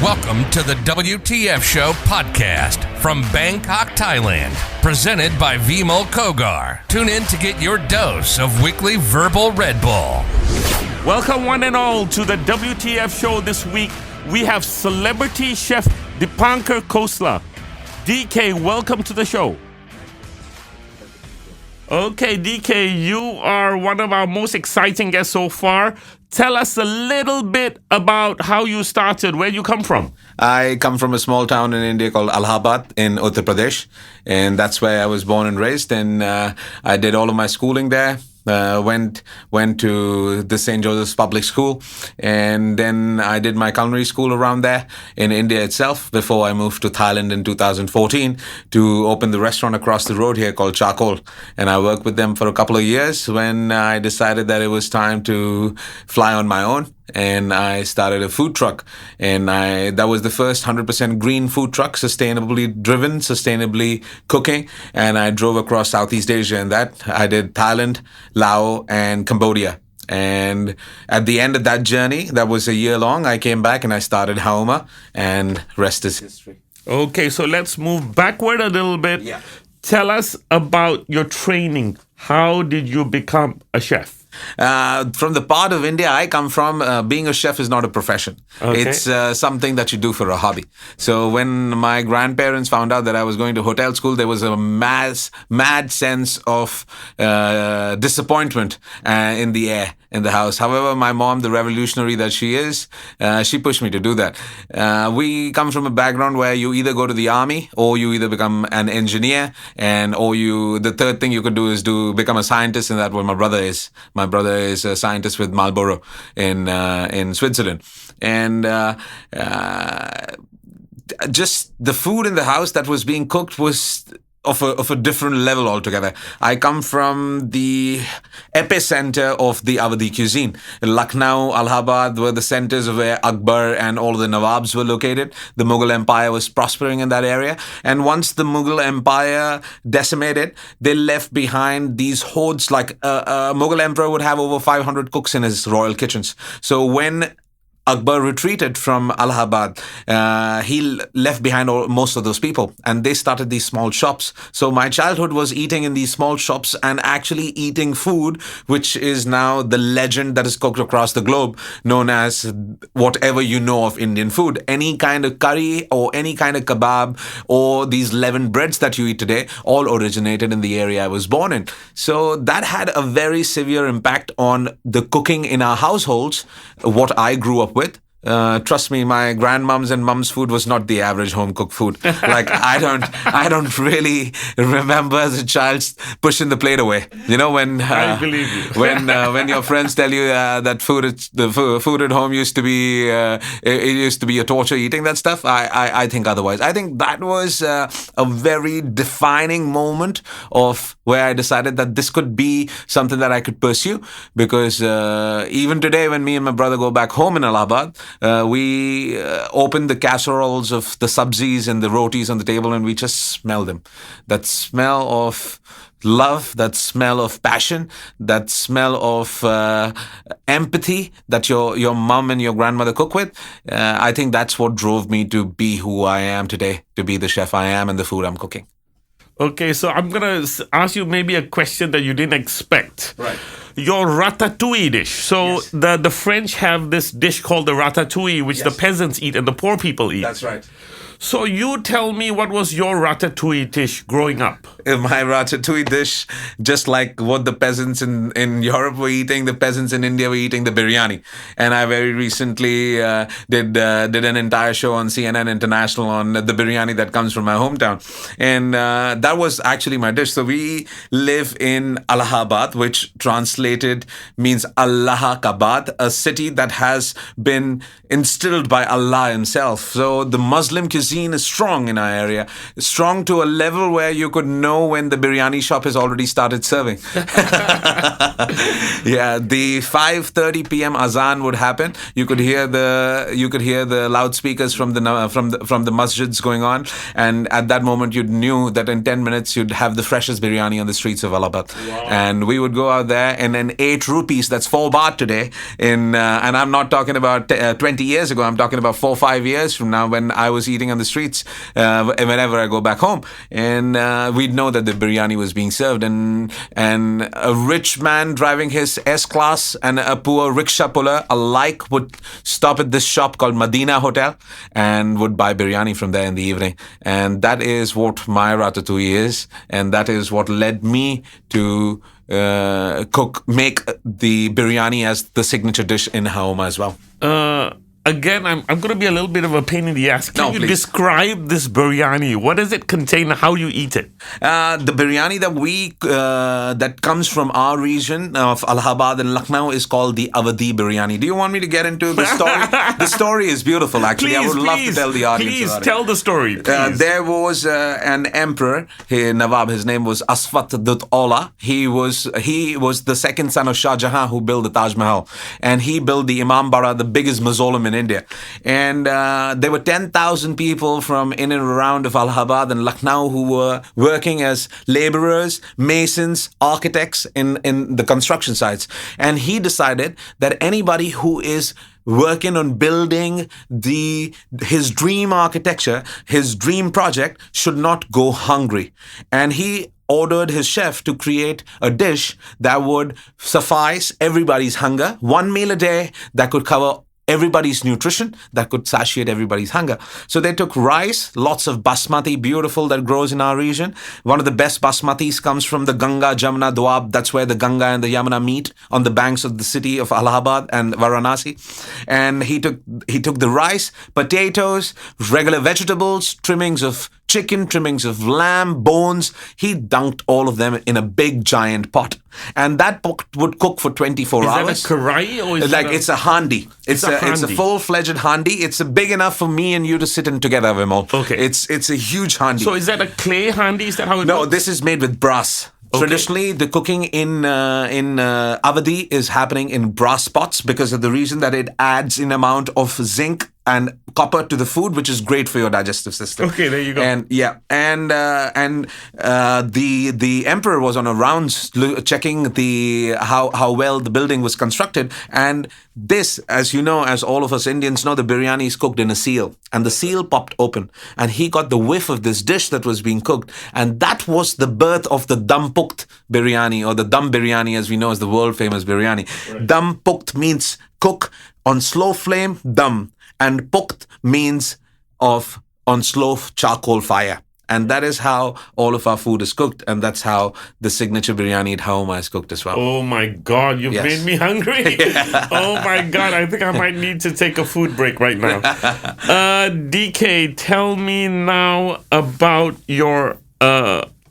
Welcome to the Wtf Show podcast from Bangkok, Thailand. Presented by Vimol Kogar. Tune in to get your dose of weekly verbal Red Bull. Welcome one and all to the WTF Show this week. We have Celebrity Chef Deepanker Khosla. DK, welcome to the show. Okay, DK, you are one of our most exciting guests so far. Tell us a little bit about how you started, where you come from. I come from a small town in India called Allahabad in Uttar Pradesh, and that's where I was born and raised. And I did all of my schooling there. Went to the St. Joseph's Public School, and then I did my culinary school around there in India itself before I moved to Thailand in 2014 to open the restaurant across the road here called Charcoal. And I worked with them for a couple of years when I decided that it was time to fly on my own. And I started a food truck, and that was the first 100% green food truck, sustainably driven, sustainably cooking, and I drove across Southeast Asia in that. I did Thailand, Laos, and Cambodia. And at the end of that journey, that was a year long, I came back and I started Haoma, and rest is history. Okay, so let's move backward a little bit. Yeah. Tell us about your training. How did you become a chef? From the part of India I come from, being a chef is not a profession. Okay. It's something that you do for a hobby. So when my grandparents found out that I was going to hotel school, there was a mad sense of disappointment in the air in the house. However, my mom, the revolutionary that she is, she pushed me to do that. We come from a background where you either go to the army or you either become an engineer, the third thing you could do is become a scientist, and that's what my brother is. My brother is a scientist with Marlboro in Switzerland. And just the food in the house that was being cooked was of a different level altogether. I come from the epicenter of the Awadhi cuisine. Lucknow, Allahabad were the centers of where Akbar and all the Nawabs were located. The Mughal Empire was prospering in that area. And once the Mughal Empire decimated, they left behind these hoards. Like a Mughal emperor would have over 500 cooks in his royal kitchens. So when Akbar retreated from Allahabad, he left behind most of those people, and they started these small shops. So my childhood was eating in these small shops and actually eating food, which is now the legend that is cooked across the globe, known as whatever you know of Indian food. Any kind of curry or any kind of kebab or these leavened breads that you eat today all originated in the area I was born in. So that had a very severe impact on the cooking in our households, what I grew up with. Trust me, my grandmom's and mom's food was not the average home cooked food. Like I don't really remember as a child pushing the plate away. You know, when I believe you. when your friends tell you that the food at home used to be it used to be a torture eating that stuff. I think otherwise. I think that was a very defining moment of where I decided that this could be something that I could pursue, because even today when me and my brother go back home in Allahabad, we open the casseroles of the sabzis and the rotis on the table, and we just smell them. That smell of love, that smell of passion, that smell of empathy that your mom and your grandmother cook with. I think that's what drove me to be who I am today, to be the chef I am and the food I'm cooking. Okay, so I'm going to ask you maybe a question that you didn't expect. Right. Your ratatouille dish. So Yes. the French have this dish called the ratatouille, which the Yes. peasants eat and the poor people eat. That's right. So you tell me, what was your ratatouille dish growing up? My ratatouille dish, just like what the peasants in Europe were eating, the peasants in India were eating the biryani. And I very recently did an entire show on CNN International on the biryani that comes from my hometown. And that was actually my dish. So we live in Allahabad, which translated means Allah Kabad, a city that has been instilled by Allah himself. So the Muslim cuisine is strong in our area, strong to a level where you could know when the biryani shop has already started serving. Yeah, the 5:30 p.m. azan would happen. You could hear the loudspeakers from the masjids going on, and at that moment you knew that in 10 minutes you'd have the freshest biryani on the streets of Allahabad. Wow. And we would go out there, and an 8 rupees, that's 4 baht today. And I'm not talking about 20 years ago. I'm talking about 4 or 5 years from now when I was eating on the streets whenever I go back home. And we'd know that the biryani was being served. And a rich man driving his S-Class and a poor rickshaw puller alike would stop at this shop called Madina Hotel and would buy biryani from there in the evening. And that is what my ratatouille is. And that is what led me to make the biryani as the signature dish in Haoma as well. Again, I'm going to be a little bit of a pain in the ass. Can you please. describe this biryani? What does it contain? How you eat it? The biryani that comes from our region of Allahabad and Lucknow is called the Awadhi biryani. Do you want me to get into the story? The story is beautiful, actually. Please, I would love to tell the audience about it. Tell the story. Please. There was an emperor, Nawab. His name was Asfat Dut Aula. He was the second son of Shah Jahan, who built the Taj Mahal, and he built the Imam Bara, the biggest mausoleum in India. And there were 10,000 people from in and around of Allahabad and Lucknow who were working as laborers, masons, architects in the construction sites. And he decided that anybody who is working on building his dream architecture, his dream project, should not go hungry. And he ordered his chef to create a dish that would suffice everybody's hunger, 1 meal a day that could cover everybody's nutrition, that could satiate everybody's hunger. So they took rice, lots of basmati, beautiful, that grows in our region. One of the best basmatis comes from the Ganga, Jamuna, Doab. That's where the Ganga and the Yamuna meet, on the banks of the city of Allahabad and Varanasi. And he took the rice, potatoes, regular vegetables, trimmings of chicken, trimmings of lamb, bones. He dunked all of them in a big giant pot. And that pot would cook for 24 hours. Is that a karai or is it's a handi. It's a full-fledged handi. It's big enough for me and you to sit in together, Vimol. Okay. It's a huge handi. So is that a clay handi? Is that how it No, works? this is made with brass. Okay. Traditionally, the cooking in Awadhi is happening in brass pots because of the reason that it adds an amount of zinc and copper to the food, which is great for your digestive system. Okay, there you go. And the emperor was on a rounds checking how well the building was constructed. And this, as you know, as all of us Indians know, the biryani is cooked in a seal, and the seal popped open, and he got the whiff of this dish that was being cooked, and that was the birth of the dum pukt biryani, or the dum biryani, as we know as the world famous biryani. Right. Dum pukt means cook on slow flame, dum. And pukt means on slow charcoal fire. And that is how all of our food is cooked. And that's how the signature biryani at Haoma is cooked as well. Oh my God, you've made me hungry. Yeah. Oh my God, I think I might need to take a food break right now. DK, tell me now about your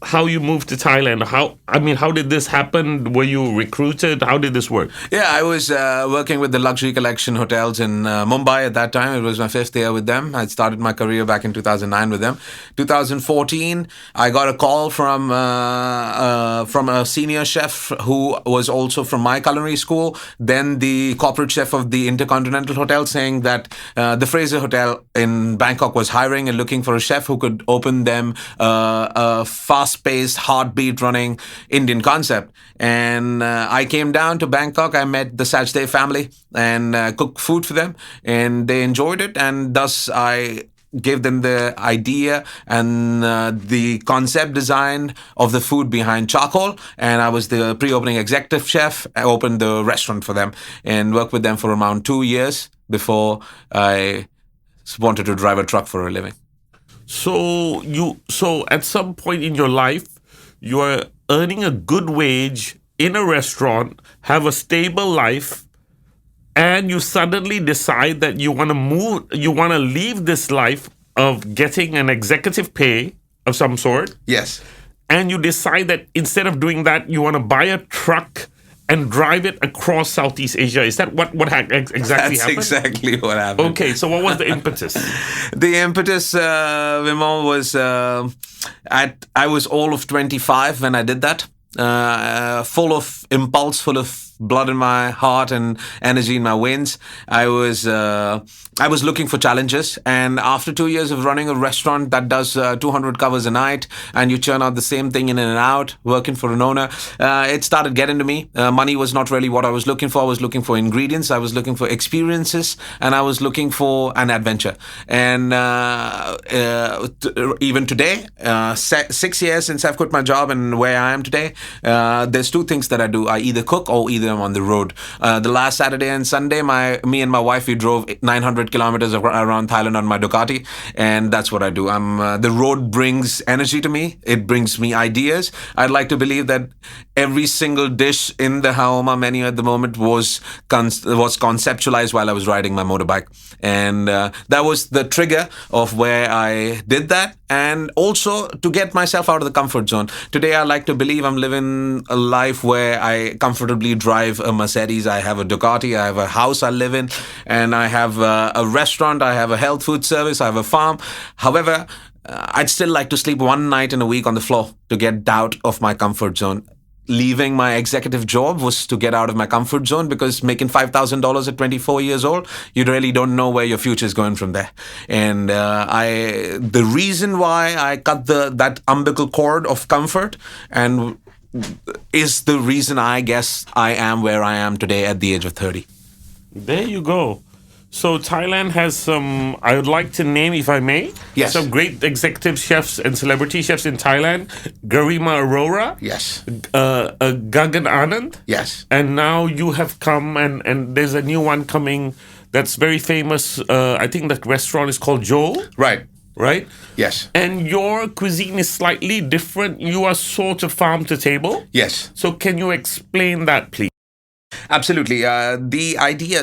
how you moved to Thailand. How did this happen? Were you recruited? How did this work? Yeah, I was working with the Luxury Collection hotels in Mumbai at that time. It was my 5th year with them. I started my career back in 2009 with them. 2014, I got a call from a senior chef who was also from my culinary school, then the corporate chef of the Intercontinental Hotel, saying that the Fraser Hotel in Bangkok was hiring and looking for a chef who could open them a fast-paced, heartbeat-running Indian concept. And I came down to Bangkok. I met the Sajde family and cooked food for them, and they enjoyed it. And thus, I gave them the idea and the concept design of the food behind charcoal. And I was the pre-opening executive chef. I opened the restaurant for them and worked with them for around 2 years before I wanted to drive a truck for a living. So at some point in your life, you are earning a good wage in a restaurant, have a stable life, and you suddenly decide that you want to leave this life of getting an executive pay of some sort. Yes. And you decide that instead of doing that, you want to buy a truck and drive it across Southeast Asia. Is that what exactly happened? That's exactly what happened. Okay, so what was the impetus? The impetus, Vimol, was I was all of 25 when I did that. Full of impulse, full of blood in my heart and energy in my veins. I was looking for challenges, and after 2 years of running a restaurant that does 200 covers a night, and you churn out the same thing in and out, working for an owner, it started getting to me. Money was not really what I was looking for. I was looking for ingredients, I was looking for experiences, and I was looking for an adventure. And even today, 6 years since I've quit my job and where I am today, there's two things that I do. I either cook or either I'm on the road. The last Saturday and Sunday, me and my wife, we drove 900 kilometers around Thailand on my Ducati, and that's what I do. The road brings energy to me. It brings me ideas. I'd like to believe that every single dish in the Haoma menu at the moment was conceptualized while I was riding my motorbike, and that was the trigger of where I did that, and also to get myself out of the comfort zone. Today, I like to believe I'm living a life where I comfortably drive a Mercedes. I have a Ducati. I have a house I live in, and I have a restaurant. I have a health food service. I have a farm. However, I'd still like to sleep one night in a week on the floor to get out of my comfort zone. Leaving my executive job was to get out of my comfort zone, because making $5,000 at 24 years old, you really don't know where your future is going from there. And the reason why I cut that umbilical cord of comfort and is the reason I guess I am where I am today at the age of 30. There you go. So Thailand has some, I would like to name, if I may, yes, some great executive chefs and celebrity chefs in Thailand. Garima Arora. Yes. Gagan Anand. Yes. And now you have come and there's a new one coming that's very famous. I think that restaurant is called Joe. Right. Right? Yes. And your cuisine is slightly different. You are sort of farm to table. Yes. So can you explain that, please? Absolutely. The idea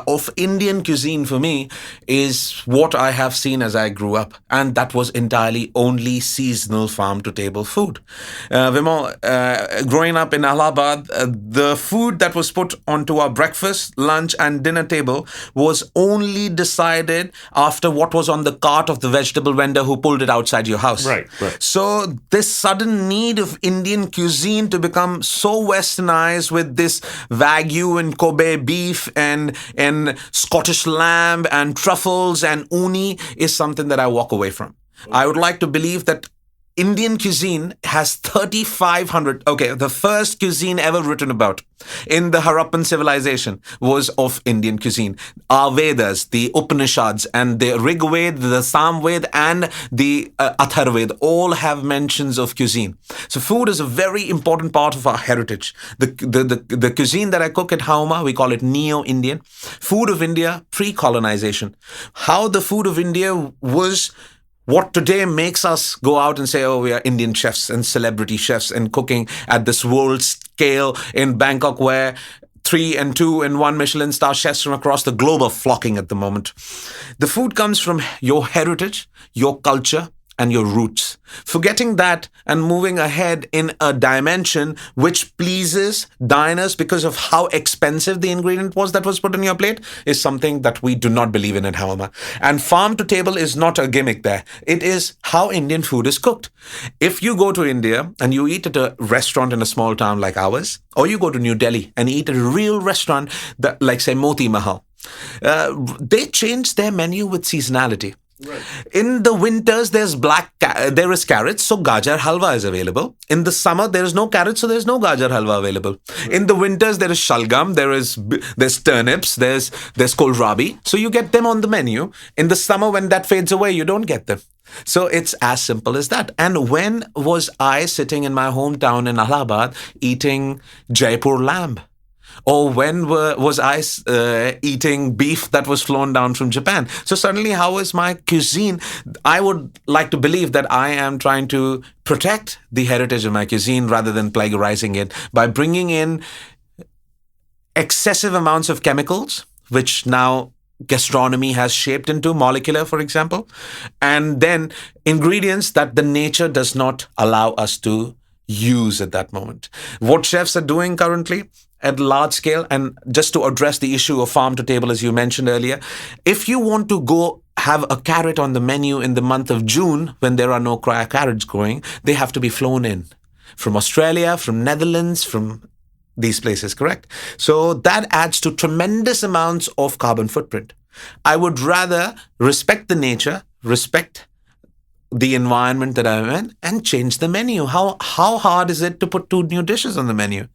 of Indian cuisine for me is what I have seen as I grew up, and that was entirely only seasonal farm-to-table food. Vimol, growing up in Allahabad, the food that was put onto our breakfast, lunch and dinner table was only decided after what was on the cart of the vegetable vendor who pulled it outside your house. Right. So this sudden need of Indian cuisine to become so westernized with this Wagyu and Kobe beef and Scottish lamb and truffles and uni is something that I walk away from. I would like to believe that Indian cuisine has 3,500. Okay, the first cuisine ever written about in the Harappan civilization was of Indian cuisine. Our Vedas, the Upanishads, and the Rig Veda, the Samved, and the Atharvaved all have mentions of cuisine. So food is a very important part of our heritage. The cuisine that I cook at Haoma, we call it Neo-Indian. Food of India, pre-colonization. How the food of India was what today makes us go out and say, oh, we are Indian chefs and celebrity chefs and cooking at this world scale in Bangkok, where 3 and 2 and 1 Michelin star chefs from across the globe are flocking at the moment. The food comes from your heritage, your culture, and your roots. Forgetting that and moving ahead in a dimension which pleases diners because of how expensive the ingredient was that was put on your plate is something that we do not believe in at Haoma. And farm to table is not a gimmick there. It is how Indian food is cooked. If you go to India and you eat at a restaurant in a small town like ours, or you go to New Delhi and eat at a real restaurant that, like say Moti Mahal, they change their menu with seasonality. Right. In the winters, there is carrots, so gajar halwa is available. In the summer, there is no carrots, so there is no gajar halwa available. Right. In the winters, there is shalgam, there's turnips, there's kohlrabi, so you get them on the menu. In the summer, when that fades away, you don't get them. So it's as simple as that. And when was I sitting in my hometown in Allahabad eating Jaipur lamb? Or when was I eating beef that was flown down from Japan? So suddenly, how is my cuisine? I would like to believe that I am trying to protect the heritage of my cuisine rather than plagiarizing it by bringing in excessive amounts of chemicals, which now gastronomy has shaped into, molecular, for example, and then ingredients that the nature does not allow us to use at that moment. What chefs are doing currently at large scale, and just to address the issue of farm to table, as you mentioned earlier, if you want to go have a carrot on the menu in the month of June when there are no carrots growing, they have to be flown in from Australia, from Netherlands, from these places, correct? So that adds to tremendous amounts of carbon footprint. I would rather respect the nature, respect the environment that I'm in, and change the menu. How hard is it to put 2 new dishes on the menu?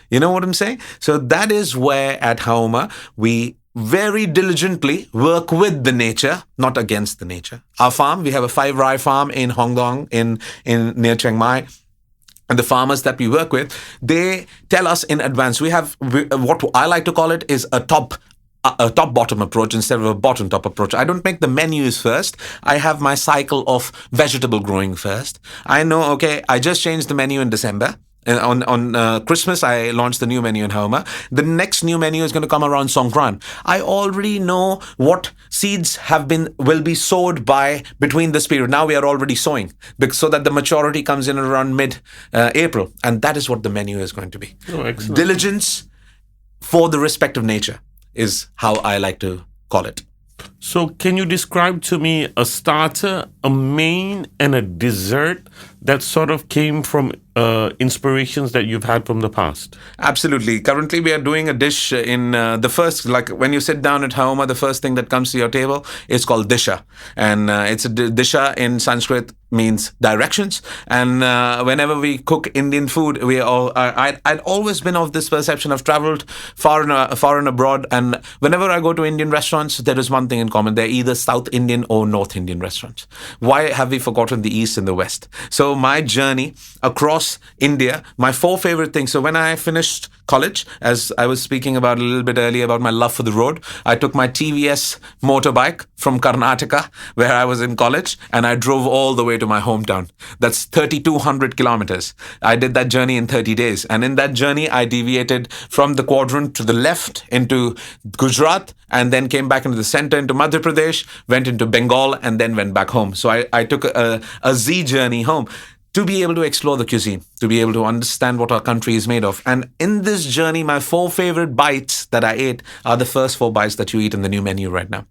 You know what I'm saying? So that is where at Haoma we very diligently work with the nature, not against the nature. Our farm, we have a 5-rai farm in Hongdong in near Chiang Mai. And the farmers that we work with, they tell us in advance. What I like to call it is a top-bottom approach instead of a bottom-top approach. I don't make the menus first. I have my cycle of vegetable growing first. I know, okay, I just changed the menu in December. On Christmas, I launched the new menu in Haoma. The next new menu is going to come around Songkran. I already know what seeds will be sowed by between this period. Now we are already sowing so that the maturity comes in around mid-April. And that is what the menu is going to be. Oh, excellent. Diligence for the respect of nature is how I like to call it. So can you describe to me a starter, a main, and a dessert that sort of came from inspirations that you've had from the past? Absolutely. Currently, we are doing a dish in the first, like when you sit down at Haoma, the first thing that comes to your table is called disha. And it's a disha in Sanskrit means directions. And whenever we cook Indian food, I'd always been of this perception. I've traveled far and abroad. And whenever I go to Indian restaurants, there is one thing in common. They're either South Indian or North Indian restaurants. Why have we forgotten the East and the West? So my journey across India, my 4 favorite things. So when I finished college, as I was speaking about a little bit earlier about my love for the road, I took my TVS motorbike from Karnataka, where I was in college, and I drove all the way to my hometown. That's 3,200 kilometers. I did that journey in 30 days. And in that journey, I deviated from the quadrant to the left into Gujarat, and then came back into the center into Madhya Pradesh, went into Bengal, and then went back home. So I took a Z journey home to be able to explore the cuisine, to be able to understand what our country is made of. And in this journey, my 4 favorite bites that I ate are the first 4 bites that you eat in the new menu right now.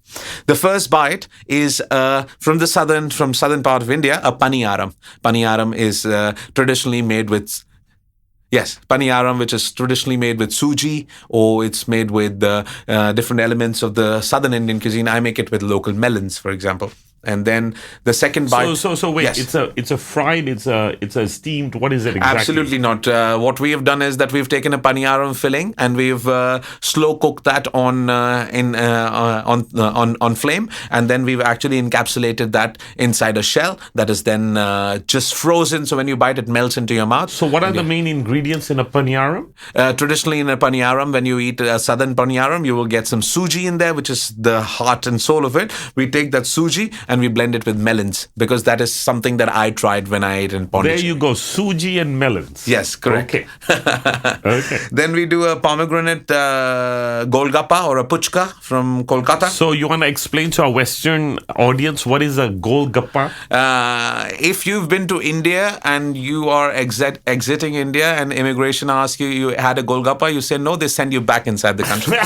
The first bite is from southern part of India, a Paniyaram. Paniyaram is traditionally made with Paniyaram, which is traditionally made with suji, or it's made with different elements of the southern Indian cuisine. I make it with local melons, for example. And then the second bite. So wait, yes. It's a fried, it's a steamed. What is it exactly? Absolutely not. What we have done is that we've taken a Paniyaram filling and we've slow cooked that on flame, and then we've actually encapsulated that inside a shell that is then just frozen. So when you bite, it melts into your mouth. So what are the main ingredients in a Paniyaram? Traditionally, in a Paniyaram, when you eat a southern Paniyaram, you will get some suji in there, which is the heart and soul of it. We take that suji and we blend it with melons, because that is something that I tried when I ate in Pondicherry. There you go, suji and melons. Yes, correct. Okay. Okay. Then we do a pomegranate golgappa or a puchka from Kolkata. So you want to explain to our Western audience what is a golgappa? If you've been to India and you are exiting India and immigration asks you had a golgappa, you say no, they send you back inside the country.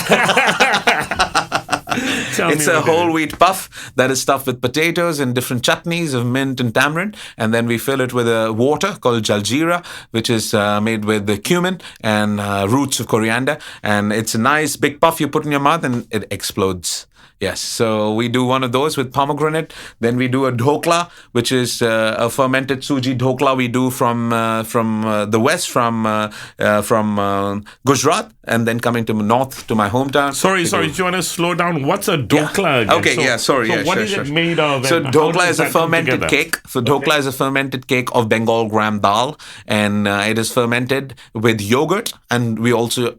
It's a whole wheat puff that is stuffed with potatoes and different chutneys of mint and tamarind, and then we fill it with a water called jaljeera, which is made with the cumin and roots of coriander, and it's a nice big puff you put in your mouth and it explodes. Yes, so we do one of those with pomegranate. Then we do a dhokla, which is a fermented suji dhokla we do from the west, from Gujarat, and then coming to north to my hometown. Sorry, do you want to slow down? What's a dhokla again? Okay, sorry. So what is it made of? So dhokla is a fermented cake. So dhokla is a fermented cake of Bengal gram dal, and it is fermented with yogurt, and we also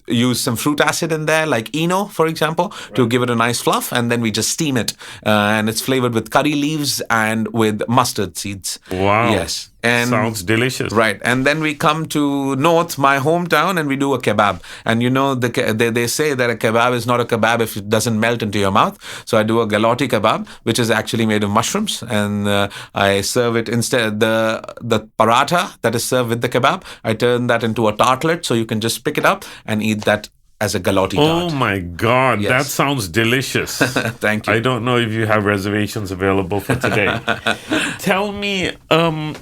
use some fruit acid in there, like Eno, for example, to give it a nice fluff, and then we just steam it, and it's flavored with curry leaves and with mustard seeds. Wow. Yes. And sounds delicious. Right. And then we come to north, my hometown, and we do a kebab. And you know, they say that a kebab is not a kebab if it doesn't melt into your mouth. So I do a galati kebab, which is actually made of mushrooms. And I serve it instead, the paratha that is served with the kebab, I turn that into a tartlet. So you can just pick it up and eat that as a galotti Oh tart. my God, Yes. that sounds delicious. Thank you. I don't know if you have reservations available for today. Tell me,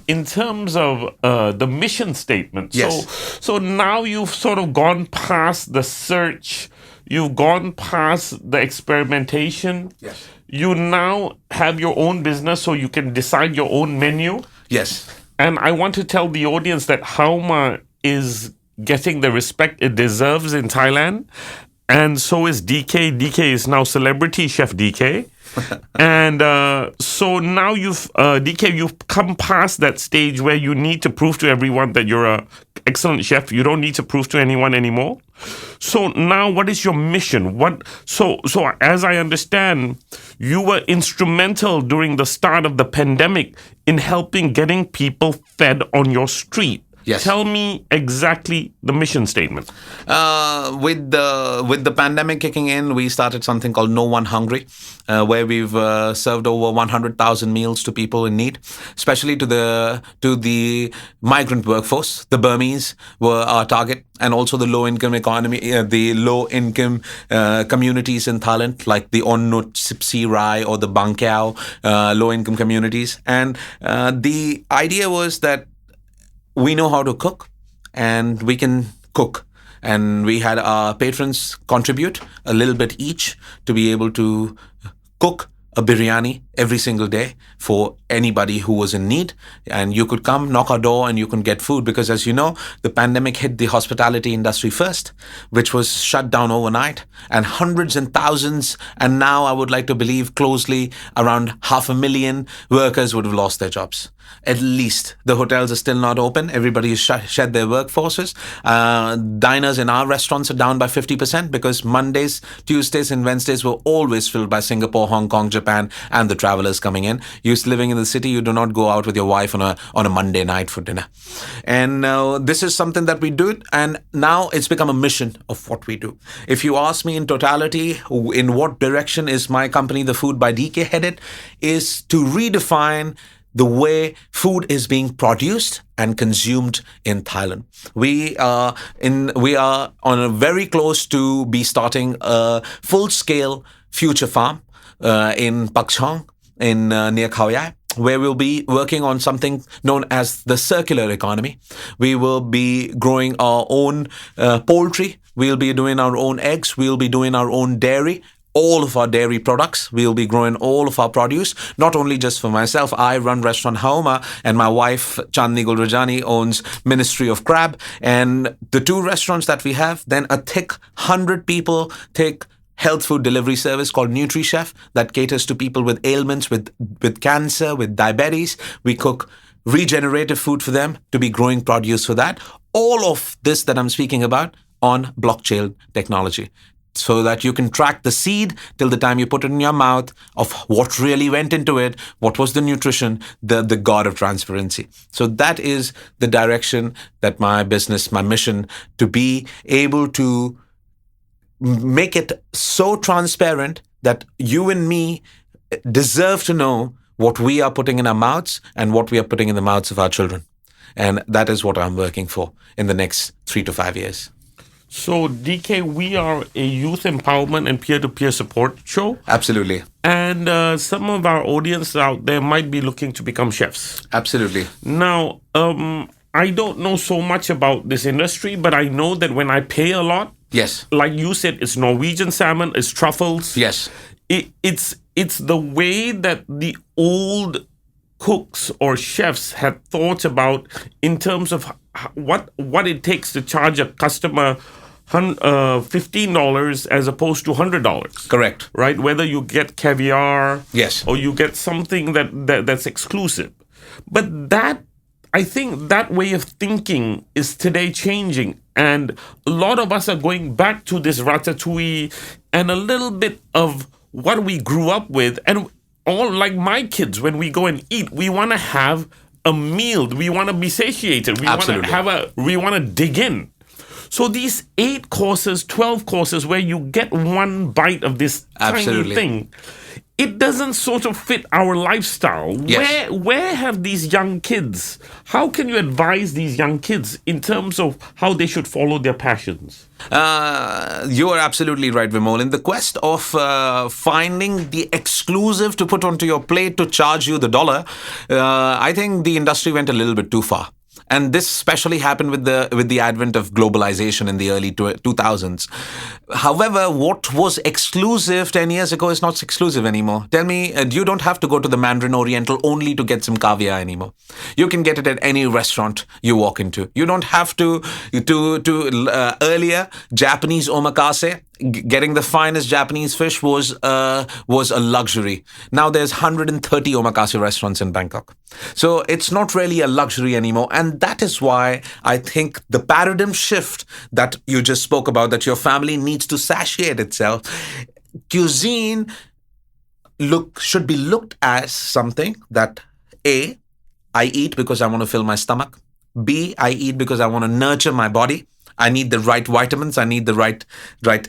in terms of the mission statement. Yes. So now you've sort of gone past the search. You've gone past the experimentation. Yes. You now have your own business, so you can decide your own menu. Yes. And I want to tell the audience that Haoma is getting the respect it deserves in Thailand. And so is DK. DK is now Celebrity Chef DK. And so now DK, you've come past that stage where you need to prove to everyone that you're a excellent chef. You don't need to prove to anyone anymore. So now what is your mission? So as I understand, you were instrumental during the start of the pandemic in helping getting people fed on your street. Yes. Tell me exactly the mission statement. With the pandemic kicking in, we started something called No One Hungry, where we've served over 100,000 meals to people in need, especially to the migrant workforce. The Burmese were our target, and also the low-income economy, the low-income communities in Thailand, like the Onnut, Sipsi Rai, or the Bangkao low-income communities. And the idea was that we know how to cook, and we can cook. And we had our patrons contribute a little bit each to be able to cook a biryani every single day for anybody who was in need. And you could come, knock our door, and you can get food. Because as you know, the pandemic hit the hospitality industry first, which was shut down overnight, and hundreds and thousands, and now I would like to believe closely around 500,000 workers would have lost their jobs. At least the hotels are still not open. Everybody has shed their workforces. Diners in our restaurants are down by 50% because Mondays, Tuesdays, and Wednesdays were always filled by Singapore, Hong Kong, Japan, and the travelers coming in. You're living in the city, you do not go out with your wife on a Monday night for dinner. And this is something that we do, and now it's become a mission of what we do. If you ask me in totality, in what direction is my company, The Food by DK, headed, is to redefine the way food is being produced and consumed in Thailand. We are on a very close to be starting a full-scale future farm in Pak Chong in near Khao Yai, where we'll be working on something known as the circular economy. We will be growing our own poultry. We'll be doing our own eggs. We'll be doing our own dairy. All of our dairy products. We'll be growing all of our produce, not only just for myself. I run restaurant Haoma, and my wife, Chandni Gulrajani, owns Ministry of Crab. And the two restaurants that we have, then a thick 100 people, thick health food delivery service called NutriChef that caters to people with ailments, with cancer, with diabetes. We cook regenerative food for them to be growing produce for that. All of this that I'm speaking about on blockchain technology, so that you can track the seed till the time you put it in your mouth of what really went into it, what was the nutrition, the god of transparency. So that is the direction that my business, my mission, to be able to make it so transparent that you and me deserve to know what we are putting in our mouths and what we are putting in the mouths of our children. And that is what I'm working for in the next 3 to 5 years. So, DK, we are a youth empowerment and peer-to-peer support show. Absolutely. And some of our audience out there might be looking to become chefs. Absolutely. Now, I don't know so much about this industry, but I know that when I pay a lot, Yes. like you said, it's Norwegian salmon, it's truffles. Yes. It's the way that the old cooks or chefs had thought about in terms of what it takes to charge a customer $15 as opposed to $100. Correct. Right? Whether you get caviar, Yes, or you get something that's exclusive. But that, I think that way of thinking is today changing. And a lot of us are going back to this ratatouille and a little bit of what we grew up with. And all, like my kids, when we go and eat, we want to have a meal. We want to be satiated. We want to dig in. So these 8 courses, 12 courses, where you get one bite of this Absolutely. tiny thing, it doesn't sort of fit our lifestyle. Yes. Where have these young kids? How can you advise these young kids in terms of how they should follow their passions? You are absolutely right, Vimol. In the quest of finding the exclusive to put onto your plate to charge you the dollar, I think the industry went a little bit too far. And this especially happened with the advent of globalization in the early 2000s. However, what was exclusive 10 years ago is not exclusive anymore. Tell me, you don't have to go to the Mandarin Oriental only to get some caviar anymore. You can get it at any restaurant you walk into. You don't have to earlier, Japanese omakase, getting the finest Japanese fish was a luxury. Now there's 130 omakase restaurants in Bangkok. So it's not really a luxury anymore. And that is why I think the paradigm shift that you just spoke about, that your family needs to satiate itself, cuisine should be looked as something that A, I eat because I want to fill my stomach. B, I eat because I want to nurture my body. I need the right vitamins. I need the right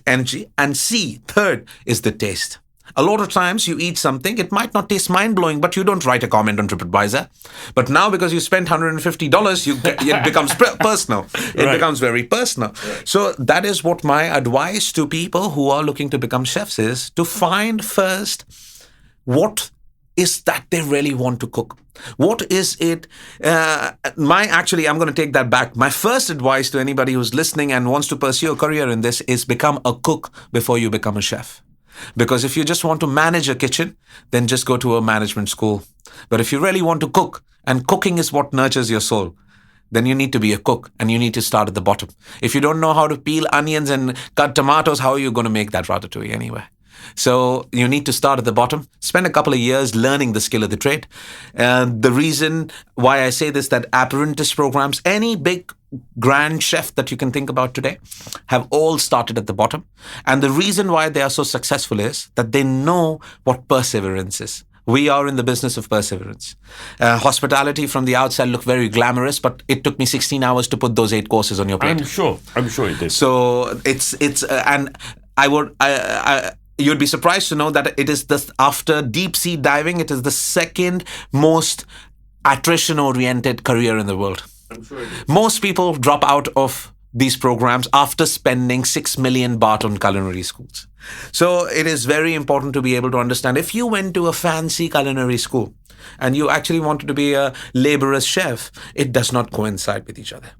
energy. And C, third, is the taste. A lot of times you eat something, it might not taste mind-blowing, but you don't write a comment on TripAdvisor. But now because you spent $150, it becomes personal. It becomes very personal. So that is what my advice to people who are looking to become chefs is, to find first what is that they really want to cook. What is it? I'm going to take that back. My first advice to anybody who's listening and wants to pursue a career in this is become a cook before you become a chef. Because if you just want to manage a kitchen, then just go to a management school. But if you really want to cook, and cooking is what nurtures your soul, then you need to be a cook and you need to start at the bottom. If you don't know how to peel onions and cut tomatoes, how are you going to make that ratatouille anyway? So you need to start at the bottom, spend a couple of years learning the skill of the trade. And the reason why I say this, that apprentice programs, any big grand chef that you can think about today, have all started at the bottom. And the reason why they are so successful is that they know what perseverance is. We are in the business of perseverance. Hospitality from the outside looked very glamorous, but it took me 16 hours to put those 8 courses on your plate. I'm sure it did. So and you'd be surprised to know that it is after deep sea diving, it is the second most attrition-oriented career in the world. I'm sure it is. Most people drop out of these programs after spending 6 million baht on culinary schools. So it is very important to be able to understand, if you went to a fancy culinary school and you actually wanted to be a laborer's chef, it does not coincide with each other.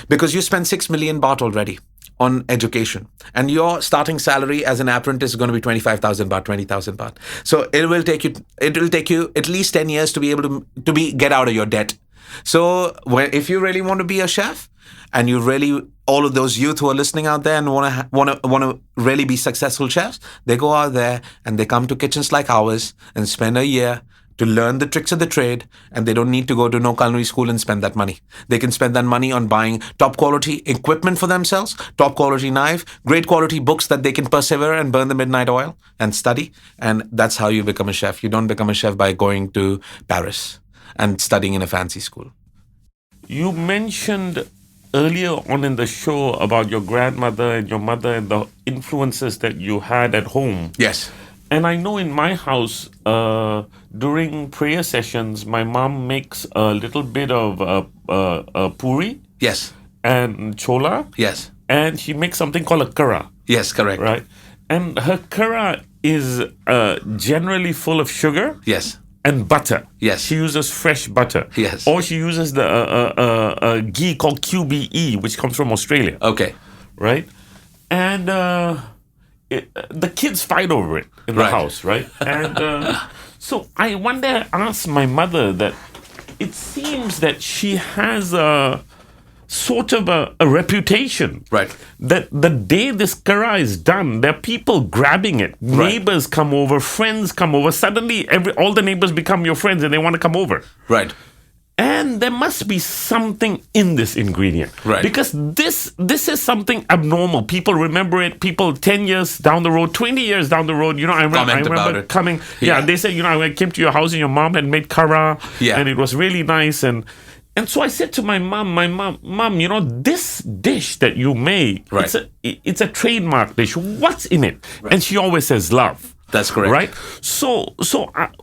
Because you spend 6 million baht already on education, and your starting salary as an apprentice is going to be 25,000 baht, 20,000 baht. So it will take you at least 10 years to be able to get out of your debt. So if you really want to be a chef, and you really, all of those youth who are listening out there and want to really be successful chefs, they go out there and they come to kitchens like ours and spend a year to learn the tricks of the trade, and they don't need to go to no culinary school and spend that money. They can spend that money on buying top quality equipment for themselves, top quality knife, great quality books that they can persevere and burn the midnight oil and study. And that's how you become a chef. You don't become a chef by going to Paris and studying in a fancy school. You mentioned earlier on in the show about your grandmother and your mother and the influences that you had at home. Yes. And I know in my house, during prayer sessions, my mom makes a little bit of puri. Yes. And chola. Yes. And she makes something called a kara. Yes, correct. Right. And her kara is generally full of sugar. Yes. And butter. Yes. She uses fresh butter. Yes. Or she uses the ghee called QBE, which comes from Australia. Okay. Right? And the kids fight over it in the house, right? And so I one day asked my mother that it seems that she has a sort of a reputation. Right. That the day this kara is done, there are people grabbing it. Right. Neighbors come over, friends come over. Suddenly, all the neighbors become your friends and they want to come over. Right. And there must be something in this ingredient. Right. Because this is something abnormal. People remember it. People 10 years down the road, 20 years down the road, I remember coming. Yeah, they said, I came to your house and your mom had made kara. Yeah. And it was really nice. And And so I said to my mom, you know, this dish that you make, Right. it's a trademark dish. What's in it? Right. And she always says love. That's correct. Right? So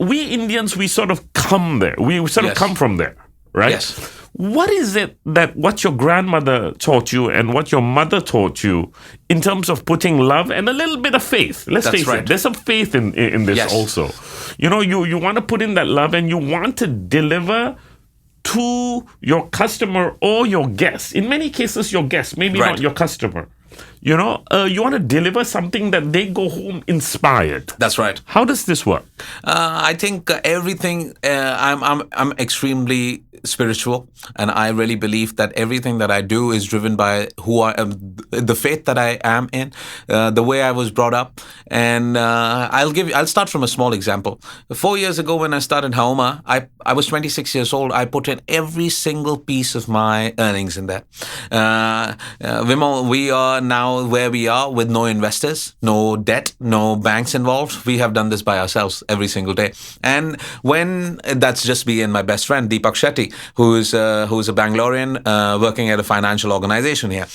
we Indians, we sort of come there. We sort of come from there, right? Yes. What is it that what your grandmother taught you and what your mother taught you in terms of putting love and a little bit of faith? Let's face it. There's some faith in this also. You know, you want to put in that love and you want to deliver to your customer or your guest. In many cases, your guest, maybe not your customer. You know, you want to deliver something that they go home inspired. That's right. How does this work? I think everything. I'm extremely spiritual, and I really believe that everything that I do is driven by who I am, the faith that I am in, the way I was brought up. And I'll start from a small example. 4 years ago, when I started Haoma, I was 26 years old. I put in every single piece of my earnings in there. Vimol, we are now where we are with no investors, no debt, no banks involved. We have done this by ourselves every single day. And when that's just me and my best friend Deepak Shetty, who's a Bangalorean working at a financial organization here,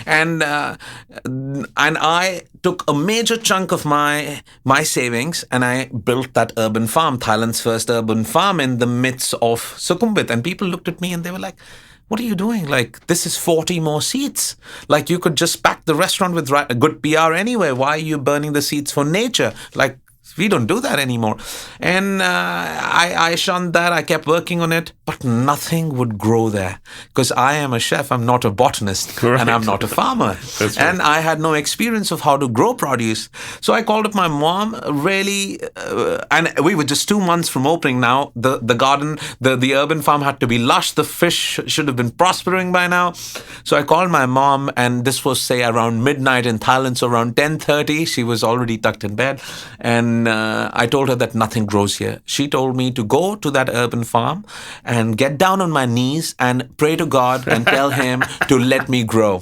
and I took a major chunk of my savings and I built that urban farm, Thailand's first urban farm in the midst of Sukhumvit. And people looked at me and they were like, what are you doing? Like, this is 40 more seats. Like, you could just pack the restaurant with good PR anyway. Why are you burning the seats for nature? Like, we don't do that anymore. And I shunned that. I kept working on it, but nothing would grow there because I am a chef. I'm not a botanist and I'm not a farmer. That's right. And I had no experience of how to grow produce. So I called up my mom really, and we were just 2 months from opening now. The garden, the urban farm had to be lush. The fish should have been prospering by now. So I called my mom, and this was, say, around midnight in Thailand. So around 10:30, she was already tucked in bed. And I told her that nothing grows here. She told me to go to that urban farm and get down on my knees and pray to God and tell him to let me grow.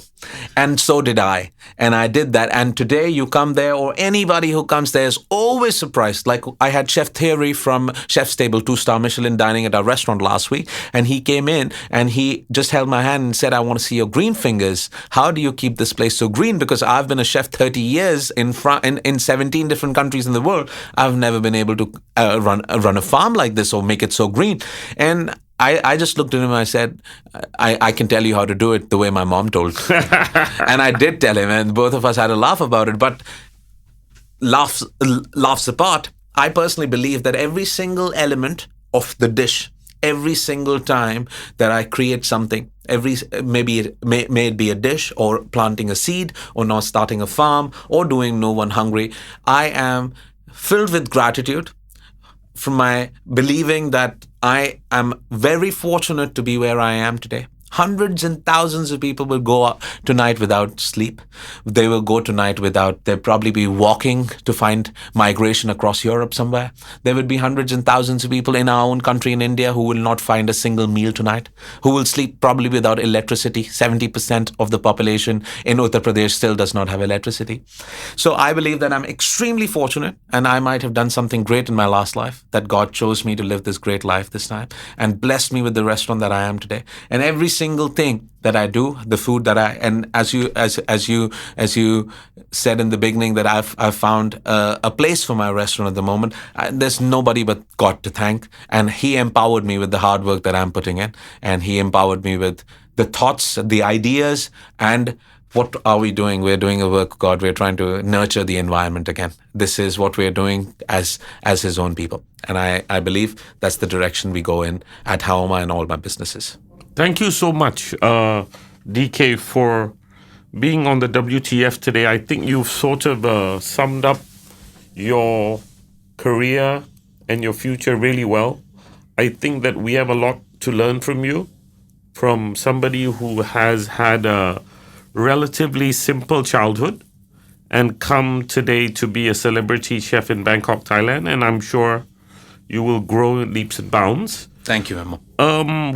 And so did I. And I did that. And today you come there, or anybody who comes there is always surprised. Like, I had Chef Thierry from Chef's Table, 2-star Michelin, dining at our restaurant last week. And he came in and he just held my hand and said, I want to see your green fingers. How do you keep this place so green? Because I've been a chef 30 years in 17 different countries in the world. I've never been able to run a farm like this or make it so green. And I just looked at him and I said, I can tell you how to do it the way my mom told. And I did tell him, and both of us had a laugh about it. But laughs apart, I personally believe that every single element of the dish, every single time that I create something, may it be a dish or planting a seed or not starting a farm or doing No One Hungry, I am filled with gratitude from my believing that I am very fortunate to be where I am today. Hundreds and thousands of people will go out tonight without sleep. They will go tonight they'll probably be walking to find migration across Europe somewhere. There would be hundreds and thousands of people in our own country in India who will not find a single meal tonight, who will sleep probably without electricity. 70% of the population in Uttar Pradesh still does not have electricity. So I believe that I'm extremely fortunate, and I might have done something great in my last life, that God chose me to live this great life this time and blessed me with the restaurant that I am today. And every single thing that I do, the food that and as you said in the beginning, that I've found a place for my restaurant at the moment. There's nobody but God to thank, and He empowered me with the hard work that I'm putting in, and He empowered me with the thoughts, the ideas, and what are we doing? We're doing a work of God. We're trying to nurture the environment again. This is what we're doing as His own people, and I believe that's the direction we go in at Haoma and all my businesses. Thank you so much, DK, for being on the WTF today. I think you've sort of summed up your career and your future really well. I think that we have a lot to learn from you, from somebody who has had a relatively simple childhood and come today to be a celebrity chef in Bangkok, Thailand. And I'm sure you will grow in leaps and bounds. Thank you, Emma.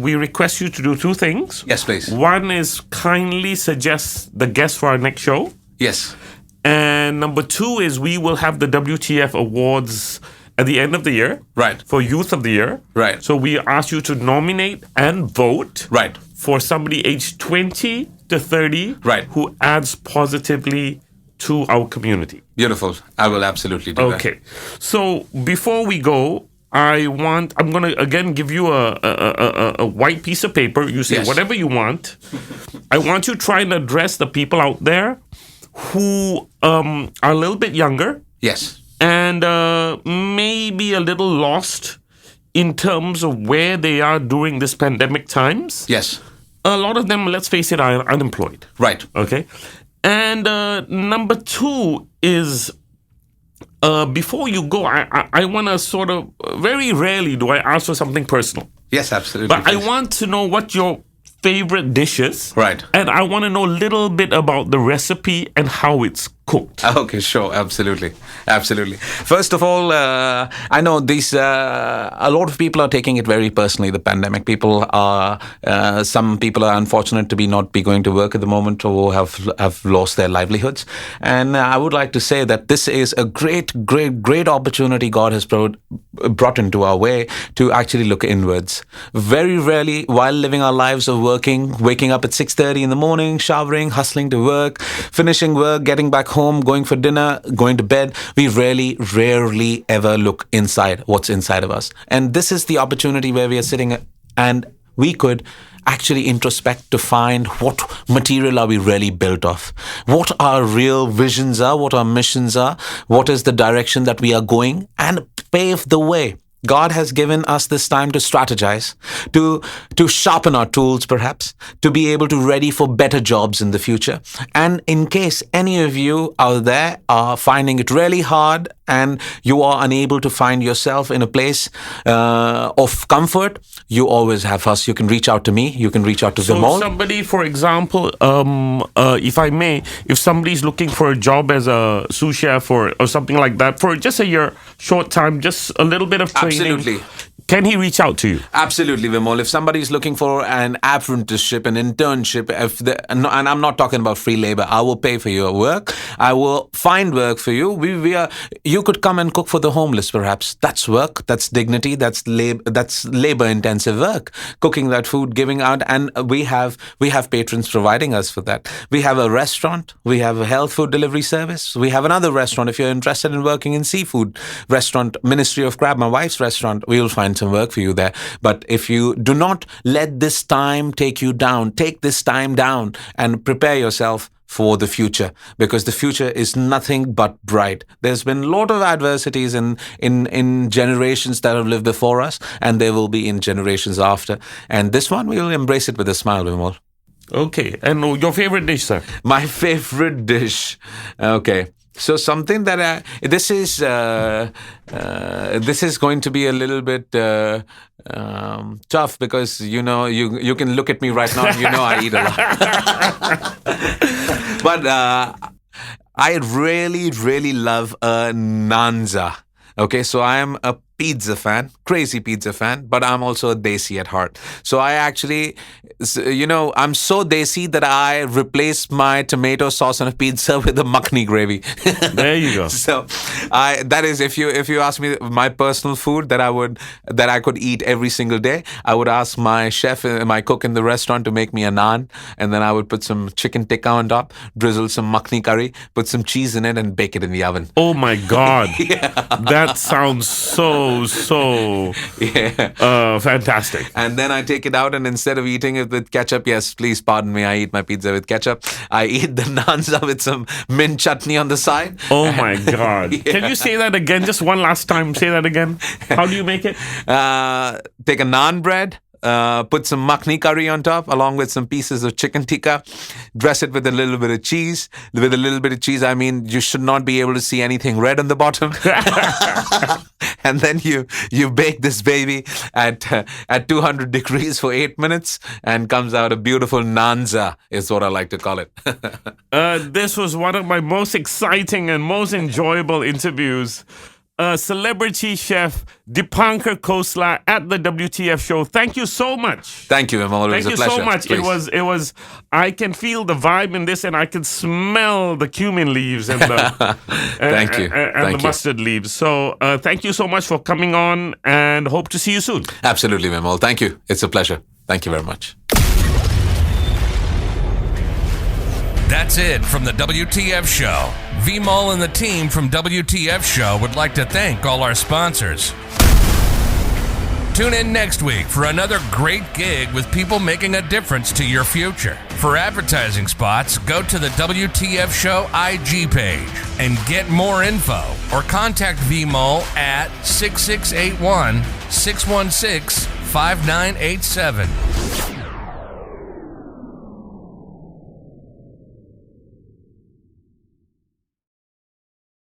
We request you to do 2 things. Yes, please. One is kindly suggest the guest for our next show. Yes. And number 2 is we will have the WTF Awards at the end of the year. Right. For Youth of the Year. Right. So we ask you to nominate and vote. Right. For somebody aged 20 to 30. Right. Who adds positively to our community. Beautiful. I will absolutely do that. Okay. So before we go, I'm going to again give you a white piece of paper. You say Yes. whatever you want. I want you to try and address the people out there who are a little bit younger Yes. and maybe a little lost in terms of where they are during this pandemic times. Yes. A lot of them, let's face it, are unemployed. Right. Okay. And number two is, before you go, I want to sort of, very rarely do I ask for something personal. Yes, absolutely. But I please. want to know what your favorite dish is. Right. And I want to know a little bit about the recipe and how it's cooked. Okay, sure, absolutely. First of all, I know these. A lot of people are taking it very personally. The pandemic. Some people are unfortunate to not be going to work at the moment, or have lost their livelihoods. And I would like to say that this is a great opportunity God has brought into our way to actually look inwards. Very rarely, while living our lives of working, waking up at 6:30 in the morning, showering, hustling to work, finishing work, getting back home, going for dinner, going to bed, we rarely ever look inside what's inside of us. And this is the opportunity where we are sitting and we could actually introspect to find what material are we really built of, what our real visions are, what our missions are, what is the direction that we are going, and pave the way. God has given us this time to strategize, to sharpen our tools perhaps, to be able to ready for better jobs in the future. And in case any of you out there are finding it really hard and you are unable to find yourself in a place of comfort, you always have us. You can reach out to me. You can reach out to Vimol. So somebody, for example, if I may, if somebody's looking for a job as a sous chef or something like that for just a year, short time, just a little bit of training. Absolutely. Can he reach out to you? Absolutely, Vimol. If somebody is looking for an apprenticeship, an internship, and I'm not talking about free labor, I will pay for your work. I will find work for you. You could come and cook for the homeless, perhaps. That's work. That's dignity. That's labor-intensive work. Cooking that food, giving out, and we have patrons providing us for that. We have a restaurant. We have a health food delivery service. We have another restaurant. If you're interested in working in seafood restaurant, Ministry of Crab, my wife's restaurant, we will find some work for you there. But if you do not let this time take you down, take this time down and prepare yourself for the future, because the future is nothing but bright. There's been a lot of adversities in generations that have lived before us, and there will be in generations after. And this one, we will embrace it with a smile, Vimol. Okay. And your favorite dish, sir? My favorite dish. Okay. So something that this is going to be a little bit tough, because you can look at me right now. I eat a lot, but I really love a nanza. Okay, so I am a pizza fan, crazy pizza fan, but I'm also a desi at heart. So I actually, I'm so desi that I replace my tomato sauce on a pizza with a makhni gravy. There you go. So that is, if you ask me my personal food that I could eat every single day, I would ask my chef, my cook in the restaurant to make me a naan, and then I would put some chicken tikka on top, drizzle some makhni curry, put some cheese in it, and bake it in the oven. Oh my God. Yeah. That sounds so fantastic. And then I take it out, and instead of eating it with ketchup, yes, please pardon me, I eat my pizza with ketchup. I eat the naanza with some mint chutney on the side. Oh my God. Yeah. Can you say that again? Just one last time. Say that again. How do you make it? Take a naan bread. Put some makhni curry on top, along with some pieces of chicken tikka. Dress it with a little bit of cheese. With a little bit of cheese, I mean, you should not be able to see anything red on the bottom. And then you bake this baby at 200 degrees for 8 minutes, and comes out a beautiful nanza, is what I like to call it. This was one of my most exciting and most enjoyable interviews Celebrity Chef Deepanker Khosla at the WTF Show. Thank you so much. Thank you, Vimol. It was a pleasure. Thank you so much. Please. It was. I can feel the vibe in this, and I can smell the cumin leaves and the Thank you. and Thank the you. mustard leaves. So thank you so much for coming on, and hope to see you soon. Absolutely, Vimol. Thank you. It's a pleasure. Thank you very much. That's it from the WTF Show. Vimol and the team from WTF Show would like to thank all our sponsors. Tune in next week for another great gig with people making a difference to your future. For advertising spots, go to the WTF Show IG page and get more info or contact Vimol at 6681 616 5987.